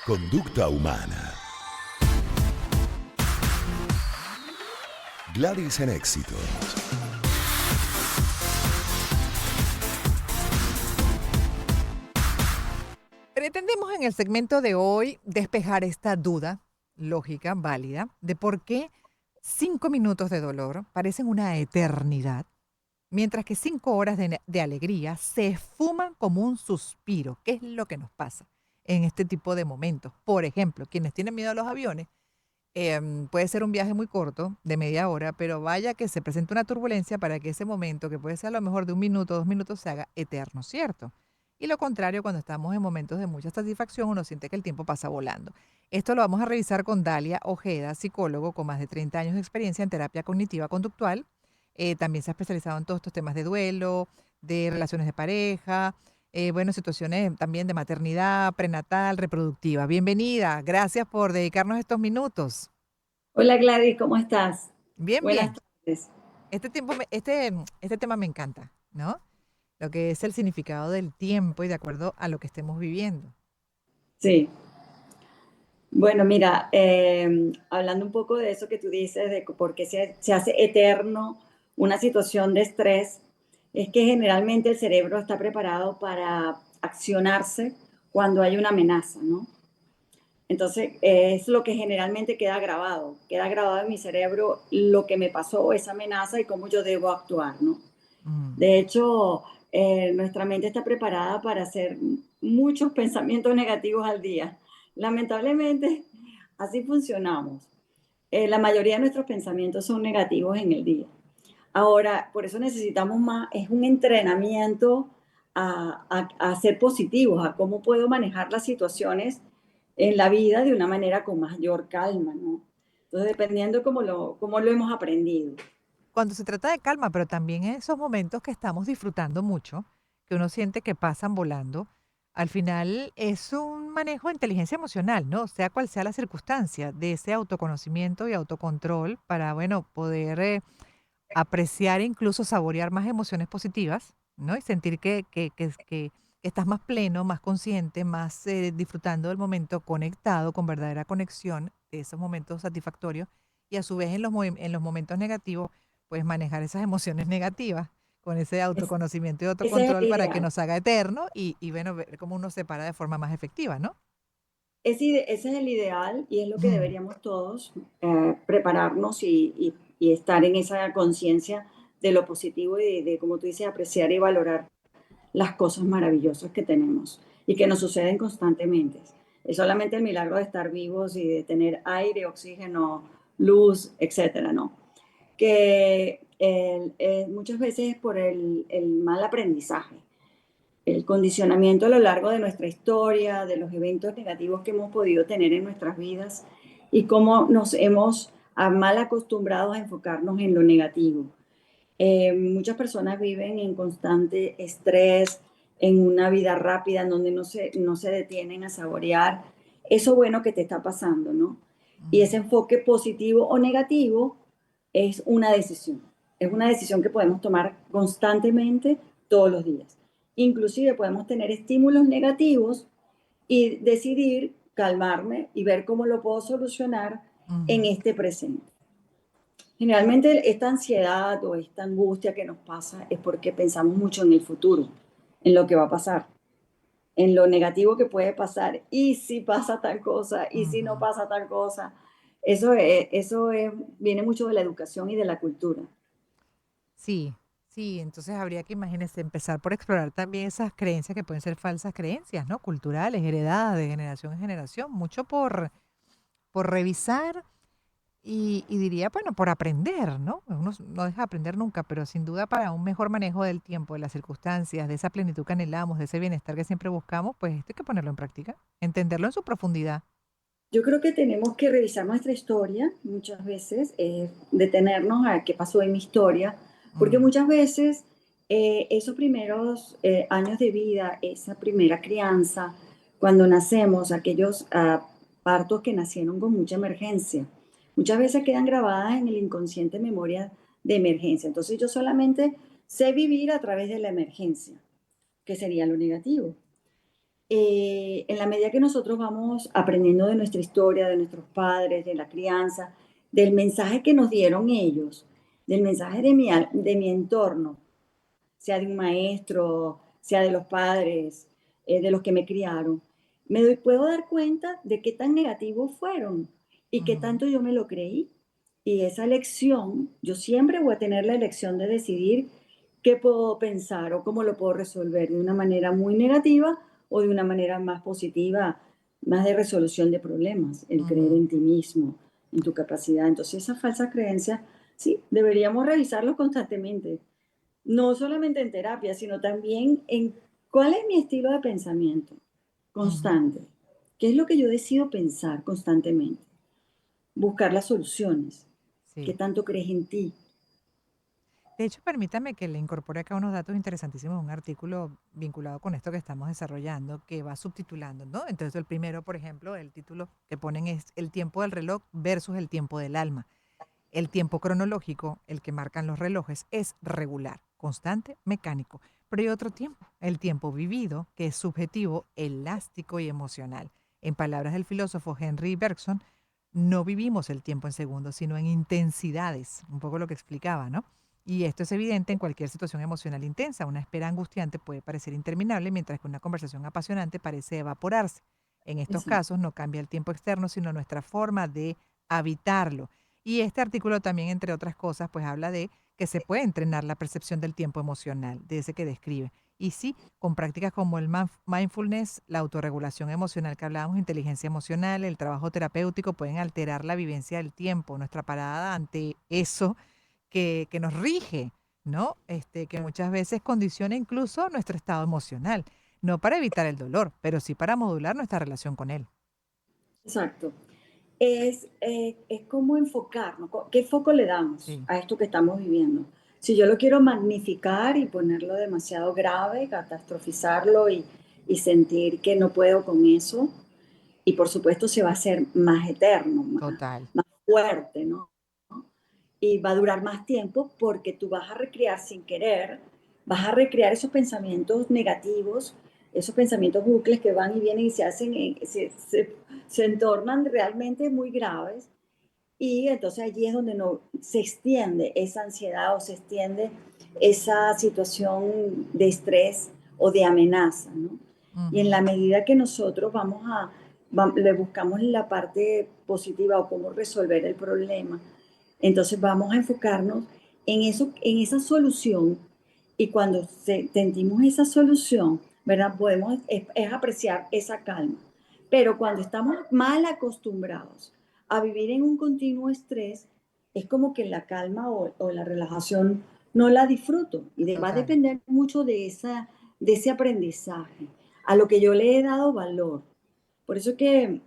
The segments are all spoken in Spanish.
Conducta humana. Gladys en éxito. Pretendemos en el segmento de hoy despejar esta duda lógica, válida, de por qué 5 minutos de dolor parecen una eternidad, mientras que 5 horas de alegría se esfuman como un suspiro. ¿Qué es lo que nos pasa en este tipo de momentos? Por ejemplo, quienes tienen miedo a los aviones, puede ser un viaje muy corto, de media hora, pero vaya que se presente una turbulencia para que ese momento, que puede ser a lo mejor de 1 minuto, 2 minutos, se haga eterno, ¿cierto? Y lo contrario, cuando estamos en momentos de mucha satisfacción, uno siente que el tiempo pasa volando. Esto lo vamos a revisar con Dalia Ojeda, psicólogo con más de 30 años de experiencia en terapia cognitiva conductual. También se ha especializado en todos estos temas de duelo, de relaciones de pareja, bueno, situaciones también de maternidad, prenatal, reproductiva. Bienvenida, gracias por dedicarnos estos minutos. Hola Gladys, ¿cómo estás? Bien, Buenas bien. tardes. Este tema me encanta, ¿no? Lo que es el significado del tiempo y de acuerdo a lo que estemos viviendo. Sí, bueno, mira, hablando un poco de eso que tú dices, de por qué se hace eterno una situación de estrés, es que generalmente el cerebro está preparado para accionarse cuando hay una amenaza, ¿no? Entonces, es lo que generalmente queda grabado en mi cerebro lo que me pasó, esa amenaza y cómo yo debo actuar, ¿no? Mm. De hecho, nuestra mente está preparada para hacer muchos pensamientos negativos al día. Lamentablemente, así funcionamos. La mayoría de nuestros pensamientos son negativos en el día. Ahora, por eso necesitamos más, es un entrenamiento a ser positivos, a cómo puedo manejar las situaciones en la vida de una manera con mayor calma, ¿no? Entonces, dependiendo cómo lo hemos aprendido. Cuando se trata de calma, pero también en esos momentos que estamos disfrutando mucho, que uno siente que pasan volando, al final es un manejo de inteligencia emocional, ¿no? Sea cual sea la circunstancia, de ese autoconocimiento y autocontrol para, bueno, poder apreciar e incluso saborear más emociones positivas, ¿no? Y sentir que estás más pleno, más consciente, más disfrutando del momento, conectado con verdadera conexión, de esos momentos satisfactorios, y a su vez en los momentos negativos, pues manejar esas emociones negativas con ese Es- autoconocimiento y Ese es autocontrol el para que ideal. nos haga eterno y bueno, ver cómo uno se para de forma más efectiva, ¿no? Ese es el ideal y es lo que deberíamos todos prepararnos y estar en esa conciencia de lo positivo y como tú dices, apreciar y valorar las cosas maravillosas que tenemos y que nos suceden constantemente. Es solamente el milagro de estar vivos y de tener aire, oxígeno, luz, etcétera, ¿no? Que muchas veces es por el mal aprendizaje, el condicionamiento a lo largo de nuestra historia, de los eventos negativos que hemos podido tener en nuestras vidas y cómo nos hemos mal acostumbrado a enfocarnos en lo negativo. Muchas personas viven en constante estrés, en una vida rápida, en donde no se detienen a saborear eso bueno que te está pasando, ¿no? Y ese Mm. enfoque positivo o negativo es una decisión. Es una decisión que podemos tomar constantemente todos los días. Inclusive podemos tener estímulos negativos y decidir calmarme y ver cómo lo puedo solucionar en Ujú. este presente. Generalmente esta ansiedad o esta angustia que nos pasa es porque pensamos mucho en el futuro, en lo que va a pasar, en lo negativo que puede pasar, y si pasa tal cosa, y si no Ujú. pasa tal cosa. Viene mucho de la educación y de la cultura. Sí, sí, entonces habría que, imagínese, empezar por explorar también esas creencias que pueden ser falsas creencias, ¿no? Culturales, heredadas de generación en generación, mucho por revisar y diría, bueno, por aprender, ¿no? Uno no deja de aprender nunca, pero sin duda para un mejor manejo del tiempo, de las circunstancias, de esa plenitud que anhelamos, de ese bienestar que siempre buscamos, pues esto hay que ponerlo en práctica, entenderlo en su profundidad. Yo creo que tenemos que revisar nuestra historia muchas veces, detenernos a qué pasó en mi historia, porque Mm. muchas veces esos primeros años de vida, esa primera crianza, cuando nacemos, aquellos partos que nacieron con mucha emergencia, muchas veces quedan grabadas en el inconsciente memoria de emergencia. Entonces yo solamente sé vivir a través de la emergencia, que sería lo negativo. en la medida que nosotros vamos aprendiendo de nuestra historia, de nuestros padres, de la crianza, del mensaje que nos dieron ellos, del mensaje de mi entorno, sea de un maestro, sea de los padres, de los que me criaron, puedo dar cuenta de qué tan negativos fueron y qué Ujú, tanto yo me lo creí. Y esa elección, yo siempre voy a tener la elección de decidir qué puedo pensar o cómo lo puedo resolver de una manera muy negativa o de una manera más positiva, más de resolución de problemas, el creer ujú. en ti mismo, en tu capacidad. Entonces, esas falsas creencias, sí, deberíamos revisarlos constantemente, no solamente en terapia, sino también en cuál es mi estilo de pensamiento Ujú, constante, qué es lo que yo decido pensar constantemente, buscar las soluciones, qué sí. tanto crees en ti. De hecho, permítame que le incorpore acá unos datos interesantísimos, un artículo vinculado con esto que estamos desarrollando, que va subtitulando, ¿no? Entonces, el primero, por ejemplo, el título que ponen es El tiempo del reloj versus el tiempo del alma. El tiempo cronológico, el que marcan los relojes, es regular, constante, mecánico. Pero hay otro tiempo, el tiempo vivido, que es subjetivo, elástico y emocional. En palabras del filósofo Henry Bergson, no vivimos el tiempo en segundos, sino en intensidades, un poco lo que explicaba, ¿no? Y esto es evidente en cualquier situación emocional intensa. Una espera angustiante puede parecer interminable, mientras que una conversación apasionante parece evaporarse. En estos Exacto. casos no cambia el tiempo externo, sino nuestra forma de habitarlo. Y este artículo también, entre otras cosas, pues habla de que se puede entrenar la percepción del tiempo emocional, de ese que describe. Y sí, con prácticas como el mindfulness, la autorregulación emocional que hablábamos, inteligencia emocional, el trabajo terapéutico, pueden alterar la vivencia del tiempo, nuestra parada ante eso que nos rige, ¿no? Que muchas veces condiciona incluso nuestro estado emocional, no para evitar el dolor, pero sí para modular nuestra relación con él. Exacto. Es como enfocarnos, qué foco le damos Sí. a esto que estamos viviendo. Si yo lo quiero magnificar y ponerlo demasiado grave, catastrofizarlo y sentir que no puedo con eso, y por supuesto se va a hacer más eterno, Total. más fuerte, ¿no? Y va a durar más tiempo porque tú vas a recrear sin querer, vas a recrear esos pensamientos negativos, esos pensamientos bucles que van y vienen y se hacen, se entornan realmente muy graves. Y entonces allí es donde no, se extiende esa ansiedad o se extiende esa situación de estrés o de amenaza, ¿no? Y en Ujú, la medida que nosotros le buscamos la parte positiva o cómo resolver el problema, entonces vamos a enfocarnos en eso, en esa solución. Y cuando sentimos esa solución, ¿verdad? Es apreciar esa calma. Pero cuando estamos mal acostumbrados a vivir en un continuo estrés, es como que la calma o la relajación no la disfruto. Va a total. depender mucho de ese aprendizaje, a lo que yo le he dado valor. Por eso que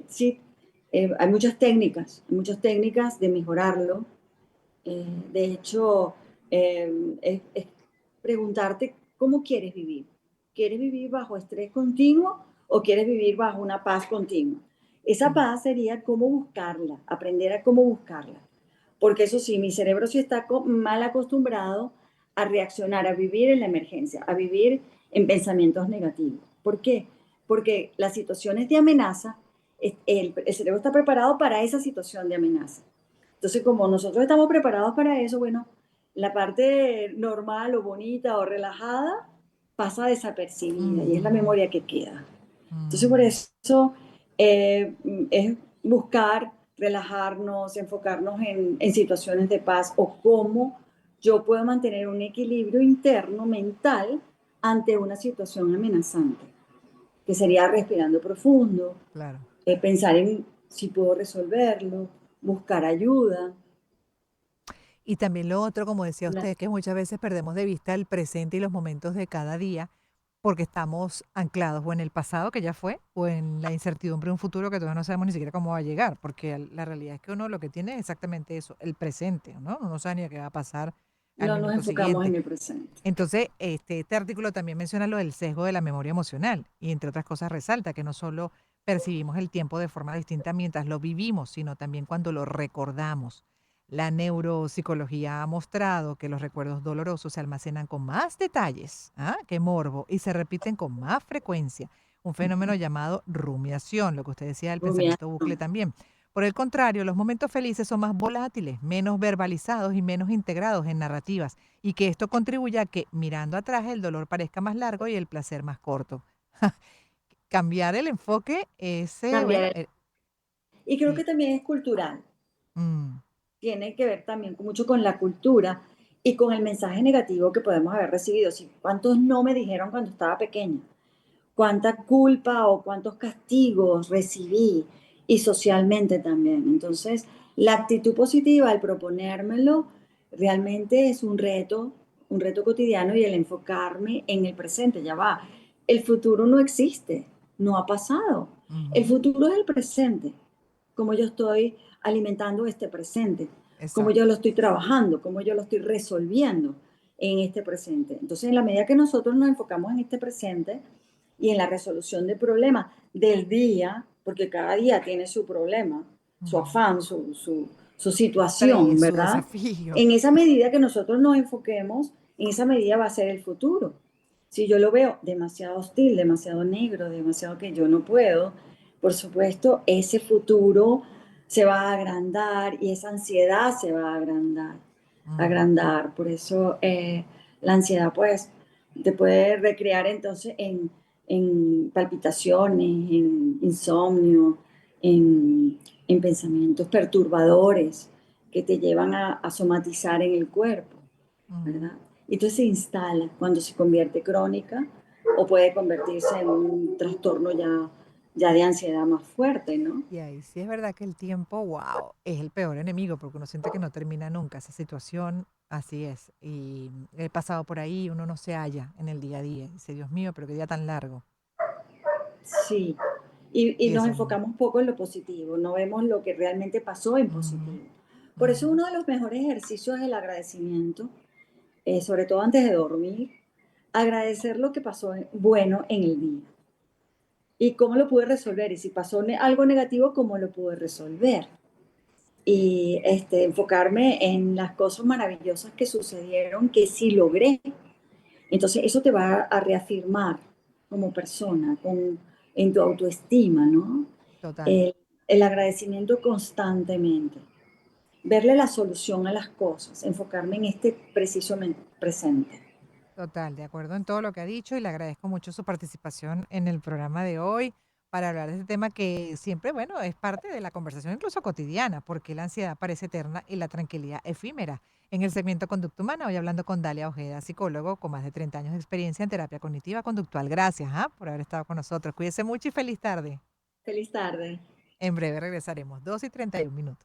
sí, hay muchas técnicas de mejorarlo. De hecho, es preguntarte cómo quieres vivir. ¿Quieres vivir bajo estrés continuo o quieres vivir bajo una paz continua? Esa Mm, paz sería cómo buscarla, aprender a cómo buscarla. Porque eso sí, mi cerebro sí está mal acostumbrado a reaccionar, a vivir en la emergencia, a vivir en pensamientos negativos. ¿Por qué? Porque las situaciones de amenaza, el cerebro está preparado para esa situación de amenaza. Entonces, como nosotros estamos preparados para eso, bueno, la parte normal o bonita o relajada pasa desapercibida y es la ujú, memoria que queda. Entonces, por mm. eso es buscar relajarnos, enfocarnos en situaciones de paz o cómo yo puedo mantener un equilibrio interno mental ante una situación amenazante, que sería respirando profundo, Claro. pensar en si puedo resolverlo, buscar ayuda. Y también lo otro, como decía La- usted, que muchas veces perdemos de vista el presente y los momentos de cada día porque estamos anclados o en el pasado que ya fue o en la incertidumbre de un futuro que todavía no sabemos ni siquiera cómo va a llegar, porque la realidad es que uno lo que tiene es exactamente eso, el presente, ¿no? Uno no sabe ni qué va a pasar al no nos minuto enfocamos siguiente. en el presente. Entonces, este artículo también menciona lo del sesgo de la memoria emocional y entre otras cosas resalta que no solo percibimos el tiempo de forma distinta mientras lo vivimos, sino también cuando lo recordamos. La neuropsicología ha mostrado que los recuerdos dolorosos se almacenan con más detalles, que morbo, y se repiten con más frecuencia. Un fenómeno llamado rumiación, lo que usted decía del pensamiento bucle Rumiación. también. Por el contrario, los momentos felices son más volátiles, menos verbalizados y menos integrados en narrativas, y que esto contribuye a que mirando atrás el dolor parezca más largo y el placer más corto. Cambiar el enfoque es, Cambiar bueno, el- Y creo que sí. también es cultural. Mm, Tiene que ver también mucho con la cultura y con el mensaje negativo que podemos haber recibido. Si, ¿cuántos no me dijeron cuando estaba pequeña? ¿Cuánta culpa o cuántos castigos recibí? Y socialmente también. Entonces, la actitud positiva al proponérmelo realmente es un reto cotidiano y el enfocarme en el presente. Ya va, el futuro no existe, no ha pasado. El ujú, futuro es el presente, como yo estoy alimentando este presente, cómo yo exacto. lo estoy trabajando, cómo yo lo estoy resolviendo en este presente. Entonces, en la medida que nosotros nos enfocamos en este presente y en la resolución de problemas del día, porque cada día tiene su problema, su Ujú. afán, su Su situación, estrés, su ¿verdad? desafío. En esa medida que nosotros nos enfoquemos, en esa medida va a ser el futuro. Si yo lo veo demasiado hostil, demasiado negro, demasiado que yo no puedo, por supuesto, ese futuro se va a agrandar y esa ansiedad se va a agrandar, Ujú. agrandar. Por eso la ansiedad, pues, te puede recrear entonces en palpitaciones, en insomnio, en pensamientos perturbadores que te llevan a somatizar en el cuerpo, Ujú. ¿verdad? Y entonces se instala cuando se convierte crónica o puede convertirse en un trastorno ya de ansiedad más fuerte, ¿no? Y ahí sí es verdad que el tiempo, wow, es el peor enemigo porque uno siente que no termina nunca esa situación, así es. Y he pasado por ahí, uno no se halla en el día a día. Dice, Dios mío, pero qué día tan largo. Sí. Y Y nos eso no. enfocamos poco en lo positivo, no vemos lo que realmente pasó en Ujú, positivo. Por eso ujú. uno de los mejores ejercicios es el agradecimiento, sobre todo antes de dormir, agradecer lo que pasó bueno en el día y cómo lo pude resolver. Y si pasó algo negativo, cómo lo pude resolver. Y enfocarme en las cosas maravillosas que sucedieron, que sí logré. Entonces eso te va a reafirmar como persona, en tu autoestima, ¿no? Total. El, el agradecimiento constantemente, verle la solución a las cosas, enfocarme en este preciso presente. Total, de acuerdo en todo lo que ha dicho y le agradezco mucho su participación en el programa de hoy para hablar de este tema que siempre, bueno, es parte de la conversación incluso cotidiana, porque la ansiedad parece eterna y la tranquilidad efímera. En el segmento Conducta Humana, hoy hablando con Dalia Ojeda, psicólogo con más de 30 años de experiencia en terapia cognitiva conductual. Gracias, por haber estado con nosotros. Cuídese mucho y feliz tarde. Feliz tarde. En breve regresaremos, 2:31.